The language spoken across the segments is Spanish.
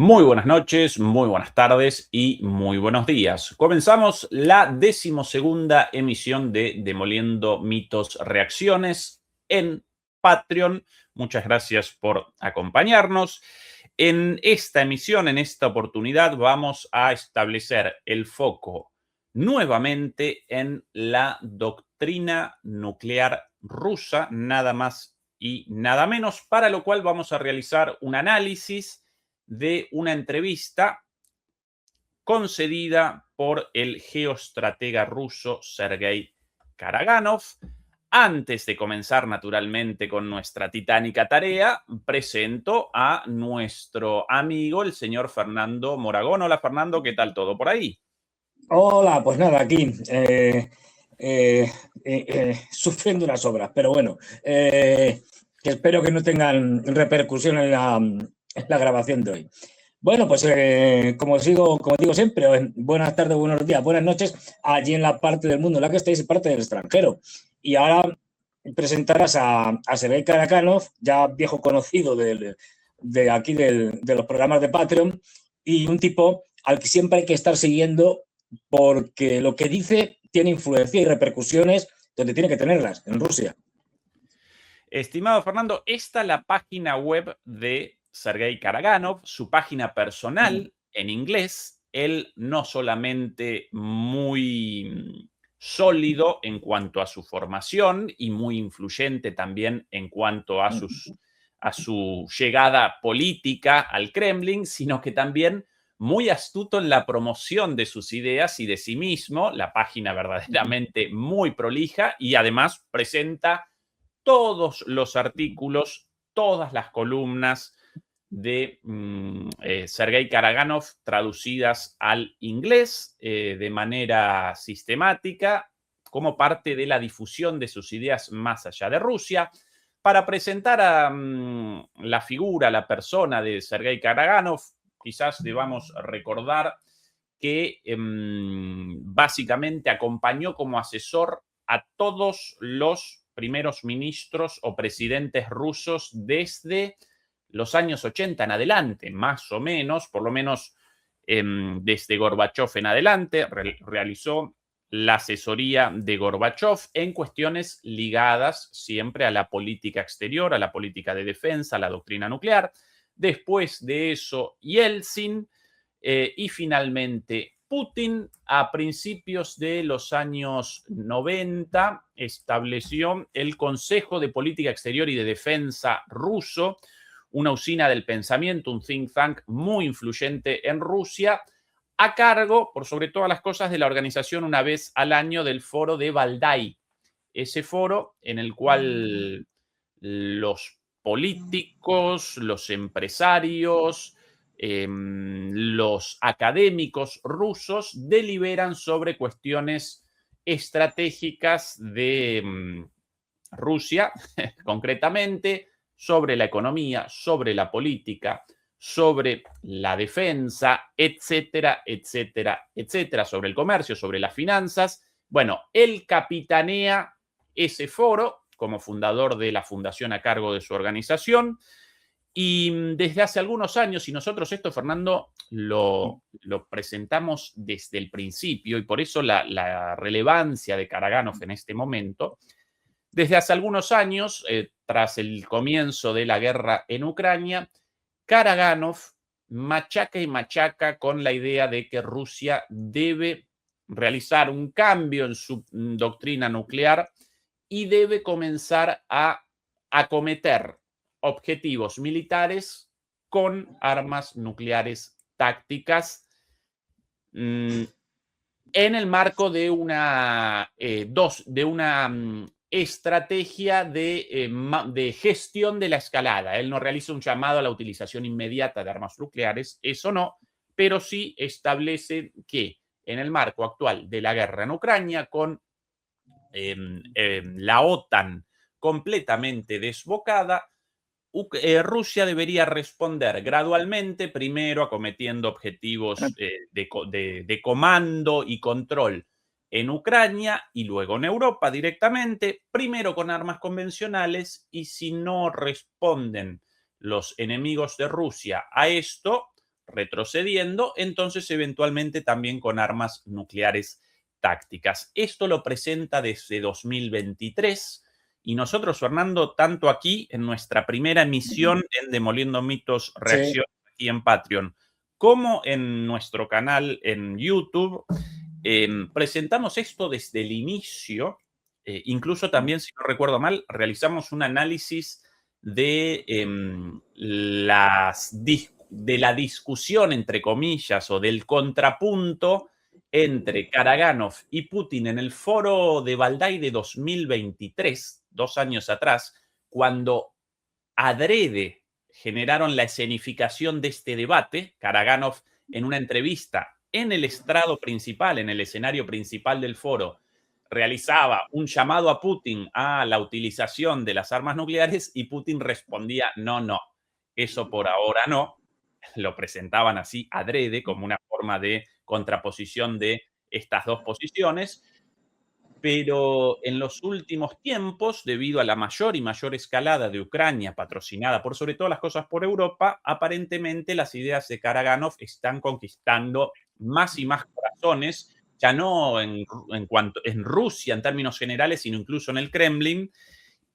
Muy buenas noches, muy buenas tardes y muy buenos días. Comenzamos la 12ª emisión de Demoliendo Mitos Reacciones en Patreon. Muchas gracias por acompañarnos. En esta emisión, en esta oportunidad, vamos a establecer el foco nuevamente en la doctrina nuclear rusa, nada más y nada menos, para lo cual vamos a realizar un análisis de una entrevista concedida por el geoestratega ruso Sergei Karaganov. Antes de comenzar, naturalmente, con nuestra titánica tarea, presento a nuestro amigo, el señor Fernando Moragón. Hola, Fernando, ¿qué tal todo por ahí? Hola, pues nada, aquí sufriendo unas obras, pero bueno, que espero que no tengan repercusión en la grabación de hoy. Bueno, pues como digo siempre, buenas tardes, buenos días, buenas noches, allí en la parte del mundo en la que estáis, parte del extranjero. Y ahora presentarás a Sergei Karaganov, ya viejo conocido de aquí de los programas de Patreon, y un tipo al que siempre hay que estar siguiendo porque lo que dice tiene influencia y repercusiones donde tiene que tenerlas, en Rusia. Estimado Fernando, esta es la página web de Sergei Karaganov, su página personal en inglés. Él no solamente muy sólido en cuanto a su formación y muy influyente también en cuanto a su llegada política al Kremlin, sino que también muy astuto en la promoción de sus ideas y de sí mismo. La página verdaderamente muy prolija y además presenta todos los artículos, todas las columnas de Sergei Karaganov traducidas al inglés de manera sistemática como parte de la difusión de sus ideas más allá de Rusia. Para presentar a la figura, la persona de Sergei Karaganov, quizás debamos recordar que básicamente acompañó como asesor a todos los primeros ministros o presidentes rusos desde los años 80 en adelante, más o menos, por lo menos desde Gorbachev en adelante, realizó la asesoría de Gorbachev en cuestiones ligadas siempre a la política exterior, a la política de defensa, a la doctrina nuclear. Después de eso, Yeltsin y finalmente Putin, a principios de los años 90, estableció el Consejo de Política Exterior y de Defensa ruso, una usina del pensamiento, un think tank muy influyente en Rusia, a cargo, por sobre todas las cosas, de la organización una vez al año del foro de Valdai, ese foro en el cual los políticos, los empresarios, los académicos rusos deliberan sobre cuestiones estratégicas de Rusia, concretamente, sobre la economía, sobre la política, sobre la defensa, etcétera, etcétera, etcétera, sobre el comercio, sobre las finanzas. Bueno, él capitanea ese foro como fundador de la fundación a cargo de su organización. Y desde hace algunos años, y nosotros esto, Fernando, lo presentamos desde el principio, y por eso la relevancia de Karaganov en este momento, desde hace algunos años, tras el comienzo de la guerra en Ucrania, Karaganov machaca y machaca con la idea de que Rusia debe realizar un cambio en su doctrina nuclear y debe comenzar a acometer objetivos militares con armas nucleares tácticas en el marco de una estrategia de gestión de la escalada. Él no realiza un llamado a la utilización inmediata de armas nucleares, eso no, pero sí establece que en el marco actual de la guerra en Ucrania, con la OTAN completamente desbocada, Rusia debería responder gradualmente, primero acometiendo objetivos de comando y control en Ucrania y luego en Europa directamente, primero con armas convencionales, y si no responden los enemigos de Rusia a esto, retrocediendo, entonces eventualmente también con armas nucleares tácticas. Esto lo presenta desde 2023 y nosotros, Fernando, tanto aquí en nuestra primera emisión en Demoliendo Mitos Reacciones aquí en Patreon, como en nuestro canal en YouTube, presentamos esto desde el inicio. Incluso también, si no recuerdo mal, realizamos un análisis de la discusión, entre comillas, o del contrapunto entre Karaganov y Putin en el foro de Valdai de 2023, 2 años atrás, cuando adrede generaron la escenificación de este debate. Karaganov, en una entrevista en el estrado principal, en el escenario principal del foro, realizaba un llamado a Putin a la utilización de las armas nucleares y Putin respondía, no, eso por ahora no. Lo presentaban así adrede como una forma de contraposición de estas dos posiciones. Pero en los últimos tiempos, debido a la mayor y mayor escalada de Ucrania, patrocinada por sobre todas las cosas por Europa, aparentemente las ideas de Karaganov están conquistando más y más corazones, ya no en Rusia en términos generales, sino incluso en el Kremlin.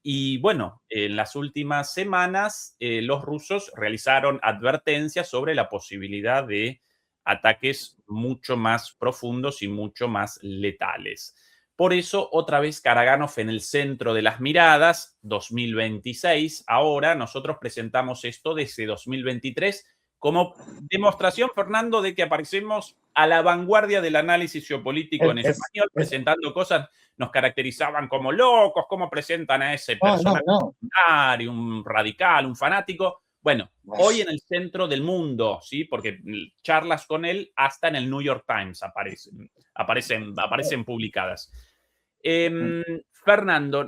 Y bueno, en las últimas semanas los rusos realizaron advertencias sobre la posibilidad de ataques mucho más profundos y mucho más letales. Por eso, otra vez Karaganov en el centro de las miradas, 2026. Ahora nosotros presentamos esto desde 2023 como demostración, Fernando, de que aparecemos a la vanguardia del análisis geopolítico en español, presentando cosas, nos caracterizaban como locos, cómo presentan a ese personaje un radical, un fanático. Bueno, hoy en el centro del mundo, ¿sí? Porque charlas con él hasta en el New York Times aparecen publicadas. Fernando,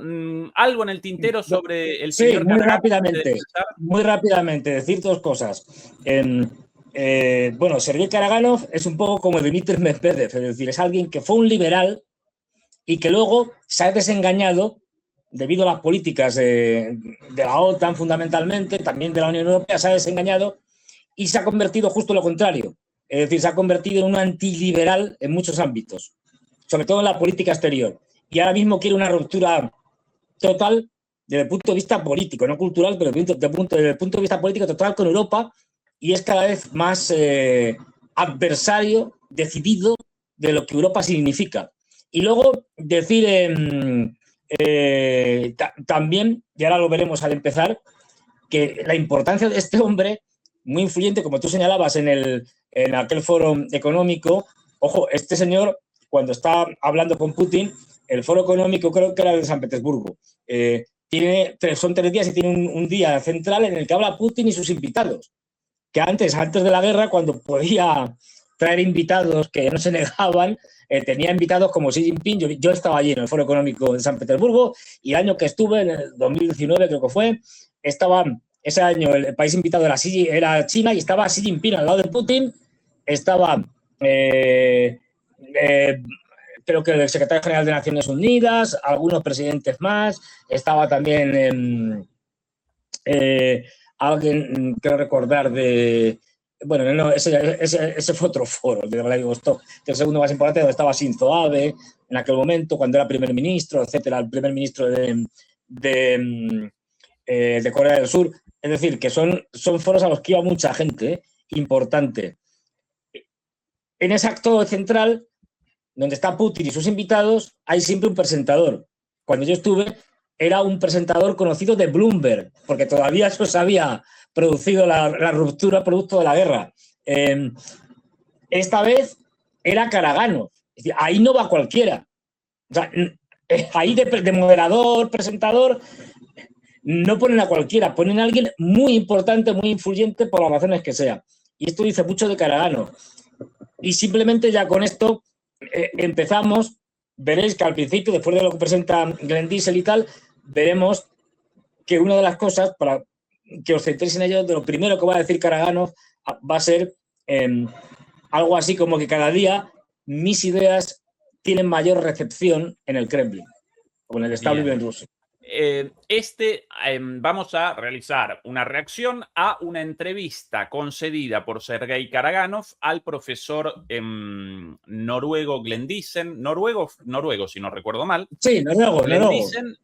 ¿algo en el tintero sobre el señor Karaganov? Muy rápidamente, decir dos cosas. Bueno, Sergei Karaganov es un poco como Dmitry Medvedev, es decir, es alguien que fue un liberal y que luego se ha desengañado debido a las políticas de la OTAN fundamentalmente, también de la Unión Europea, se ha desengañado y se ha convertido justo lo contrario. Es decir, se ha convertido en un antiliberal en muchos ámbitos, sobre todo en la política exterior. Y ahora mismo quiere una ruptura total desde el punto de vista político, no cultural, pero desde el punto de vista político total con Europa, y es cada vez más adversario, decidido de lo que Europa significa. Y luego decir también, y ahora lo veremos al empezar, que la importancia de este hombre, muy influyente, como tú señalabas en aquel foro económico, ojo, este señor, cuando está hablando con Putin, el foro económico creo que era de San Petersburgo, son 3 días y tiene un día central en el que habla Putin y sus invitados, que antes de la guerra, cuando podía traer invitados que no se negaban, tenía invitados como Xi Jinping. Yo estaba allí en el foro económico de San Petersburgo y el año que estuve, en el 2019 creo que fue, ese año el país invitado era China y estaba Xi Jinping al lado de Putin, estaba creo que el secretario general de Naciones Unidas, algunos presidentes más, estaba también alguien, quiero recordar, bueno, no, ese fue otro foro de Vladivostok, que el segundo más importante, donde estaba Shinzo Abe en aquel momento, cuando era primer ministro, etcétera, el primer ministro de Corea del Sur. Es decir, que son foros a los que iba mucha gente, importante. En ese acto central, donde está Putin y sus invitados, hay siempre un presentador. Cuando yo estuve, era un presentador conocido de Bloomberg, porque todavía eso se había producido la ruptura producto de la guerra. Esta vez era Karaganov. Es decir, ahí no va cualquiera. O sea, ahí de moderador, presentador, no ponen a cualquiera, ponen a alguien muy importante, muy influyente por las razones que sea. Y esto dice mucho de Karaganov. Y simplemente ya con esto empezamos. Veréis que al principio, después de lo que presenta Glenn Diesel y tal, veremos que una de las cosas, para que os centréis en ello, de lo primero que va a decir Karaganov va a ser algo así como que cada día mis ideas tienen mayor recepción en el Kremlin o en el establishment ruso. Vamos a realizar una reacción a una entrevista concedida por Sergei Karaganov al profesor noruego Glendisen, noruego, si no recuerdo mal. Sí, noruego. Glendisen,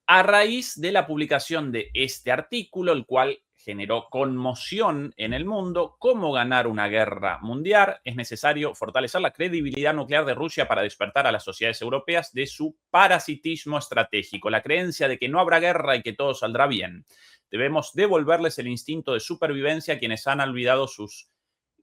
a raíz de la publicación de este artículo, el cual generó conmoción en el mundo. ¿Cómo ganar una guerra mundial? Es necesario fortalecer la credibilidad nuclear de Rusia para despertar a las sociedades europeas de su parasitismo estratégico, la creencia de que no habrá guerra y que todo saldrá bien. Debemos devolverles el instinto de supervivencia a quienes han olvidado sus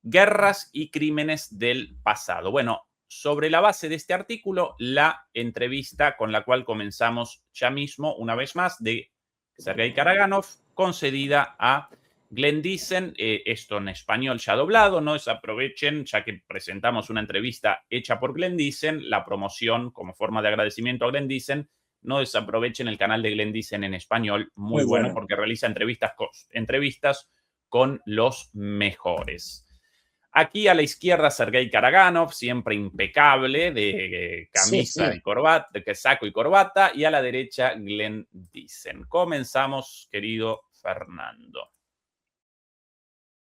guerras y crímenes del pasado. Bueno, sobre la base de este artículo, la entrevista con la cual comenzamos ya mismo, una vez más, de Sergei Karaganov, concedida a Glendisen, esto en español ya doblado, no desaprovechen, ya que presentamos una entrevista hecha por Glendisen, la promoción como forma de agradecimiento a Glendisen, no desaprovechen el canal de Glendisen en español, muy bueno, porque realiza entrevistas con los mejores. Aquí a la izquierda, Sergei Karaganov, siempre impecable, de camisa y corbata, de saco y corbata. Y a la derecha, Glendisen. Comenzamos, querido Fernando.